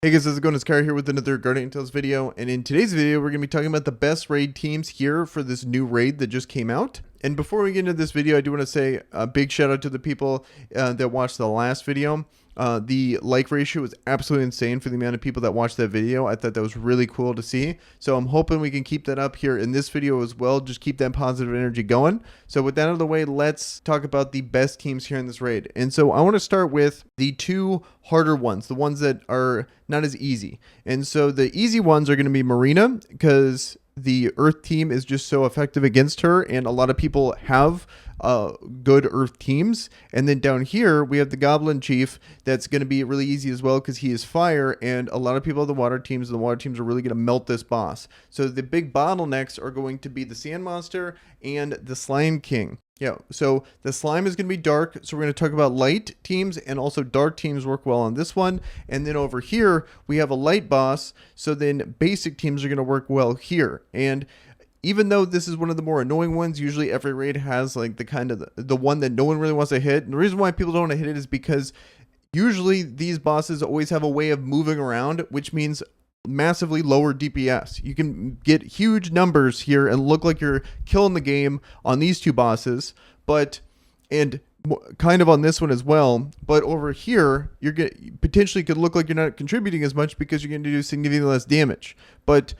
Hey guys, how's it going? It's Kyra here with another Guardian Tales video, and in today's video, we're going to be talking about the best raid teams here for this new raid that just came out. And before we get into this video, I do want to say a big shout out to the people that watched the last video. The like ratio was absolutely insane for the amount of people that watched that video. I thought that was really cool to see. So I'm hoping we can keep that up here in this video as well. Just keep that positive energy going. So with that out of the way, let's talk about the best teams here in this raid. And so I want to start with the two harder ones, the ones that are not as easy. And so the easy ones are going to be Marina, because the Earth team is just so effective against her, and a lot of people have good Earth teams. And then down here we have the Goblin Chief. That's going to be really easy as well because he is fire, and a lot of people have the water teams, and the water teams are really going to melt this boss. So the big bottlenecks are going to be the Sandmonster and the Slime King. Yeah, so the slime is going to be dark, so we're going to talk about light teams, and also dark teams work well on this one. And then over here, we have a light boss, so then basic teams are going to work well here. And even though this is one of the more annoying ones, usually every raid has like the kind of the one that no one really wants to hit. And the reason why people don't want to hit it is because usually these bosses always have a way of moving around, which means massively lower DPS. You can get huge numbers here and look like you're killing the game on these two bosses, and kind of on this one as well. But over here, you're potentially could look like you're not contributing as much because you're going to do significantly less damage. But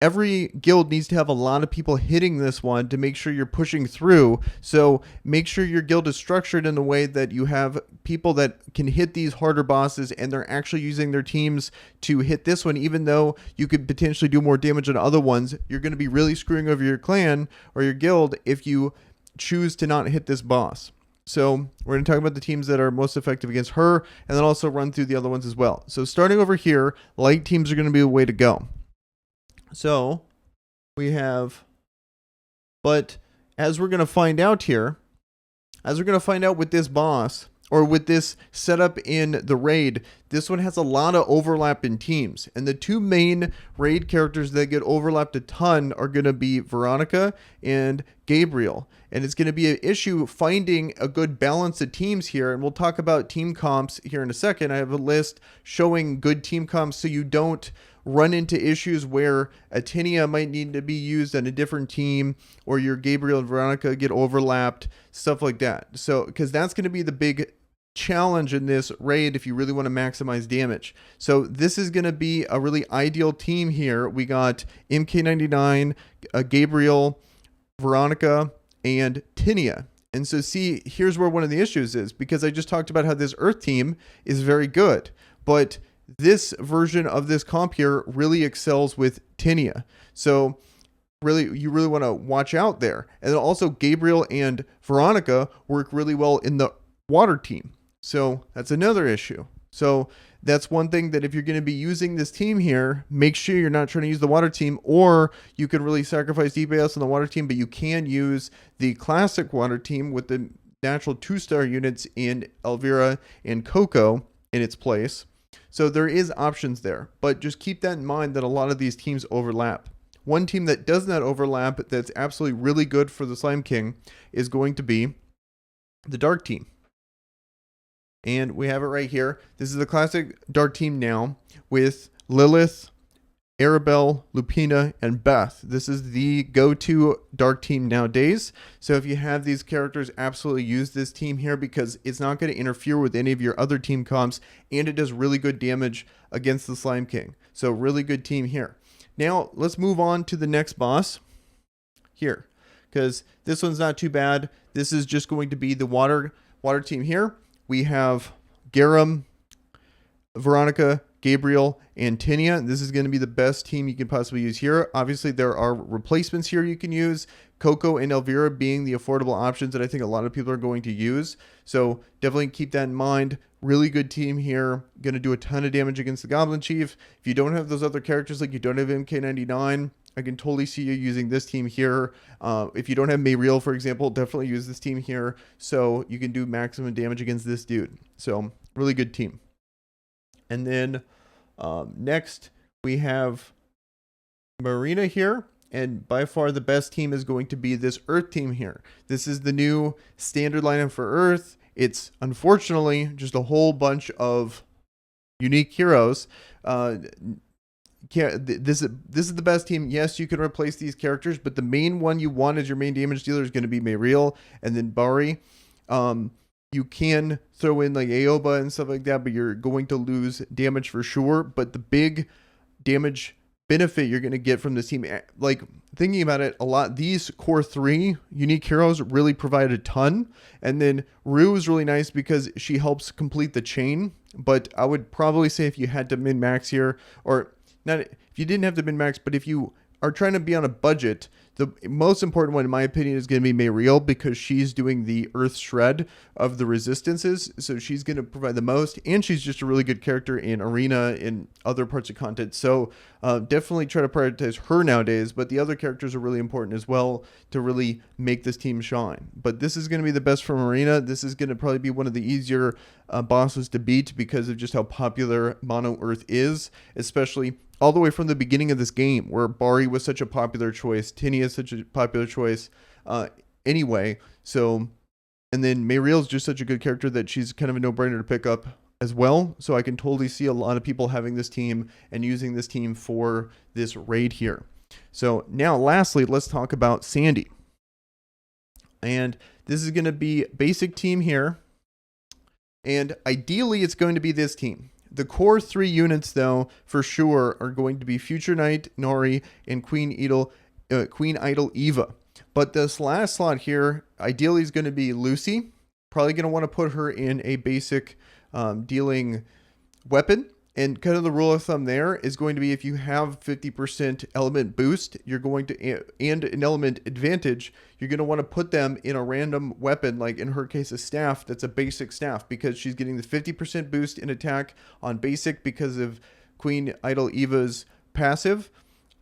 every guild needs to have a lot of people hitting this one to make sure you're pushing through. So make sure your guild is structured in a way that you have people that can hit these harder bosses, and they're actually using their teams to hit this one. Even though you could potentially do more damage on other ones, you're going to be really screwing over your clan or your guild if you choose to not hit this boss. So we're going to talk about the teams that are most effective against her, and then also run through the other ones as well. So starting over here, light teams are going to be the way to go. So we have, but as we're going to find out here, with this boss, or with this setup in the raid, this one has a lot of overlap in teams. And the two main raid characters that get overlapped a ton are going to be Veronica and Gabriel. And it's going to be an issue finding a good balance of teams here. And we'll talk about team comps here in a second. I have a list showing good team comps so you don't run into issues where Atinia might need to be used on a different team, or your Gabriel and Veronica get overlapped, stuff like that. So, because that's going to be the big challenge in this raid if you really want to maximize damage. So this is going to be a really ideal team here. We got MK99, Gabriel, Veronica, and Tinia. And so see, here's where one of the issues is, because I just talked about how this Earth team is very good, but this version of this comp here really excels with Tinia. So you really want to watch out there. And then also Gabriel and Veronica work really well in the water team. So that's another issue. So that's one thing, that if you're going to be using this team here, make sure you're not trying to use the water team, or you could really sacrifice DPS on the water team, but you can use the classic water team with the natural 2-star units in Elvira and Coco in its place. So there is options there, but just keep that in mind that a lot of these teams overlap. One team that does not overlap, that's absolutely really good for the Slime King, is going to be the Dark team. And we have it right here. This is the classic Dark team now with Lilith, Arabelle, Lupina, and Beth. This is the go-to Dark team nowadays. So if you have these characters, absolutely use this team here, because it's not going to interfere with any of your other team comps, and it does really good damage against the Slime King. So really good team here. Now let's move on to the next boss here, because this one's not too bad. This is just going to be the water team here. We have Garum, Veronica, Gabriel, and Tinia. This is going to be the best team you can possibly use here. Obviously, there are replacements here you can use, Coco and Elvira being the affordable options that I think a lot of people are going to use. So definitely keep that in mind. Really good team here. Going to do a ton of damage against the Goblin Chief. If you don't have those other characters, like you don't have MK99, I can totally see you using this team here. If you don't have Mayriel, for example, definitely use this team here, so you can do maximum damage against this dude. So really good team. And then next we have Marina here, and by far the best team is going to be this Earth team here. This is the new standard lineup for Earth. It's unfortunately just a whole bunch of unique heroes. This is the best team. Yes, you can replace these characters, but the main one you want as your main damage dealer is going to be Mayriel and then Bari. You can throw in like Aoba and stuff like that, but you're going to lose damage for sure. But the big damage benefit you're going to get from this team, like thinking about it a lot, these core 3 unique heroes really provide a ton. And then Rue is really nice because she helps complete the chain. But I would probably say if you had to min max here, or not if you didn't have to min max, but if you are trying to be on a budget, the most important one, in my opinion, is going to be Mayriel because she's doing the Earth Shred of the resistances. So she's going to provide the most, and she's just a really good character in Arena and other parts of content. So definitely try to prioritize her nowadays, but the other characters are really important as well to really make this team shine. But this is going to be the best from Marina. This is going to probably be one of the easier bosses to beat because of just how popular Mono Earth is, especially all the way from the beginning of this game where Bari was such a popular choice, Tinny is such a popular choice anyway. So, and then Mayriel's just such a good character that she's kind of a no-brainer to pick up as well. So I can totally see a lot of people having this team and using this team for this raid here. So now lastly, let's talk about Sandy. And this is going to be basic team here. And ideally it's going to be this team. The core 3 units, though, for sure, are going to be Future Knight, Nori, and Queen Idol Eva. But this last slot here, ideally, is going to be Lucy. Probably going to want to put her in a basic dealing weapon. And kind of the rule of thumb there is going to be if you have 50% element boost, you're going to, and an element advantage, you're going to want to put them in a random weapon, like in her case, a staff that's a basic staff, because she's getting the 50% boost in attack on basic because of Queen Idol Eva's passive.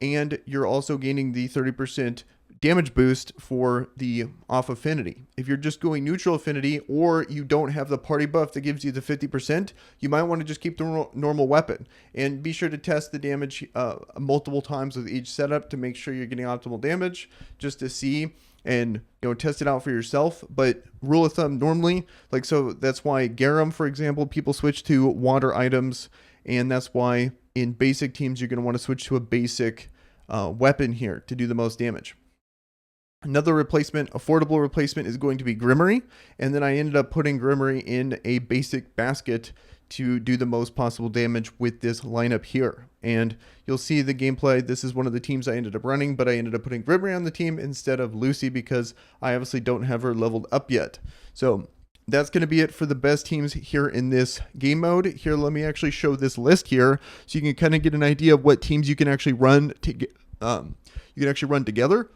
And you're also gaining the 30% damage boost for the off affinity. If you're just going neutral affinity or you don't have the party buff that gives you the 50%, you might want to just keep the normal weapon and be sure to test the damage multiple times with each setup to make sure you're getting optimal damage, just to see and test it out for yourself. But rule of thumb normally, like, so that's why Garum, for example, people switch to water items, and that's why in basic teams you're going to want to switch to a basic weapon here to do the most damage. Another replacement, affordable replacement, is going to be Grimory. And then I ended up putting Grimory in a basic basket to do the most possible damage with this lineup here. And you'll see the gameplay. This is one of the teams I ended up running, but I ended up putting Grimory on the team instead of Lucy because I obviously don't have her leveled up yet. So that's going to be it for the best teams here in this game mode. Here, let me actually show this list here so you can kind of get an idea of what teams you can actually run together.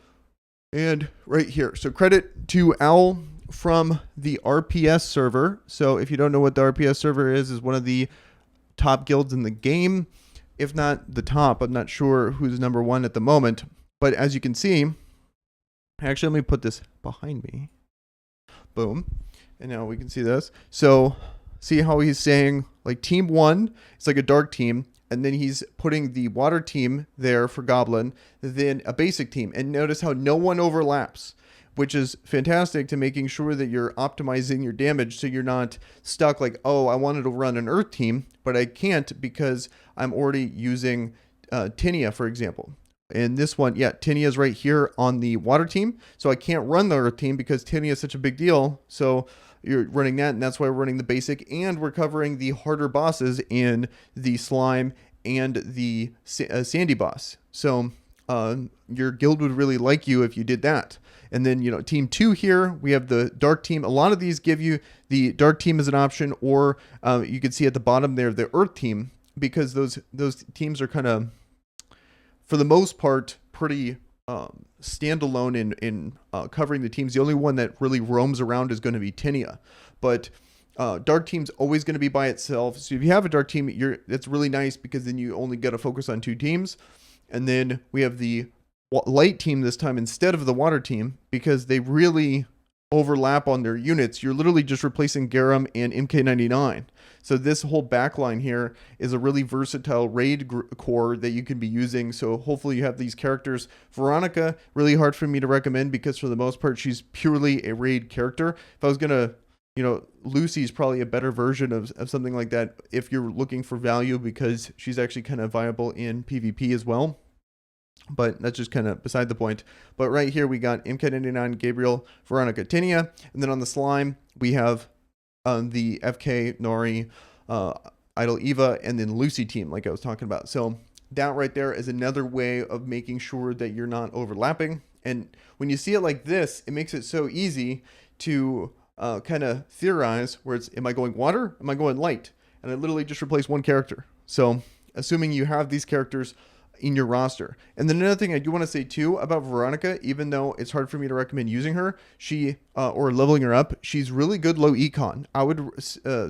And right here, so credit to Owl from the RPS server. So if you don't know what the RPS server is one of the top guilds in the game. If not the top, I'm not sure who's number 1 at the moment. But as you can see, actually, let me put this behind me. Boom. And now we can see this. So see how he's saying like team 1, it's like a dark team. And then he's putting the water team there for Goblin, then a basic team. And notice how no one overlaps, which is fantastic to making sure that you're optimizing your damage so you're not stuck like, oh, I wanted to run an Earth team, but I can't because I'm already using Tinia, for example. And this one, yeah, Tinia is right here on the water team. So I can't run the Earth team because Tinia is such a big deal. So you're running that, and that's why we're running the basic, and we're covering the harder bosses in the slime and the sandy boss. So your guild would really like you if you did that. And then, team 2 here, we have the dark team. A lot of these give you the dark team as an option, or you can see at the bottom there, the earth team, because those teams are kind of, for the most part, pretty standalone in covering the teams. The only one that really roams around is going to be Tinia, but dark team's always going to be by itself. So if you have a dark team, that's really nice because then you only got to focus on 2 teams. And then we have the light team this time instead of the water team because they really overlap on their units. You're literally just replacing Garum and MK99. So this whole backline here is a really versatile raid core that you can be using. So hopefully you have these characters. Veronica, really hard for me to recommend because for the most part, she's purely a raid character. If I was going to you know, Lucy's probably a better version of something like that if you're looking for value, because she's actually kind of viable in PvP as well. But that's just kind of beside the point. But right here we got MK99, Gabriel, Veronica, Tinia. And then on the slime, we have the FK, Nori, Idol Eva, and then Lucy team, like I was talking about. So that right there is another way of making sure that you're not overlapping. And when you see it like this, it makes it so easy to kind of theorize where it's, am I going water? Am I going light? And I literally just replace one character. So assuming you have these characters in your roster. And then another thing I do want to say too about Veronica, even though it's hard for me to recommend using her, she or leveling her up, she's really good low econ. I would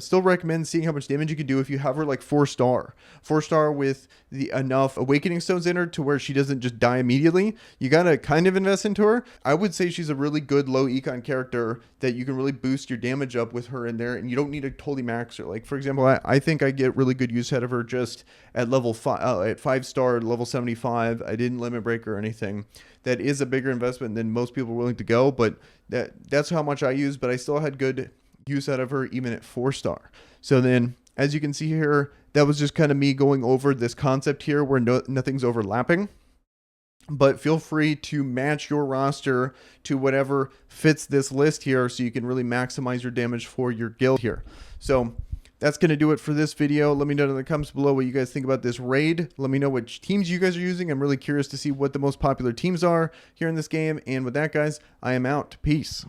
still recommend seeing how much damage you can do if you have her like 4-star with the enough awakening stones in her to where she doesn't just die immediately. You gotta kind of invest into her. I would say she's a really good low econ character that you can really boost your damage up with her in there, and you don't need to totally max her. Like for example, I think I get really good use out of her just at level 5, at 5-star, level 75. I didn't limit break or anything. That is a bigger investment than most people are willing to go, but that's how much I use. But I still had good use out of her even at 4-star. So then, as you can see here, that was just kind of me going over this concept here where nothing's overlapping. But feel free to match your roster to whatever fits this list here so you can really maximize your damage for your guild here. So that's going to do it for this video. Let me know in the comments below what you guys think about this raid. Let me know which teams you guys are using. I'm really curious to see what the most popular teams are here in this game. And with that, guys, I am out. Peace.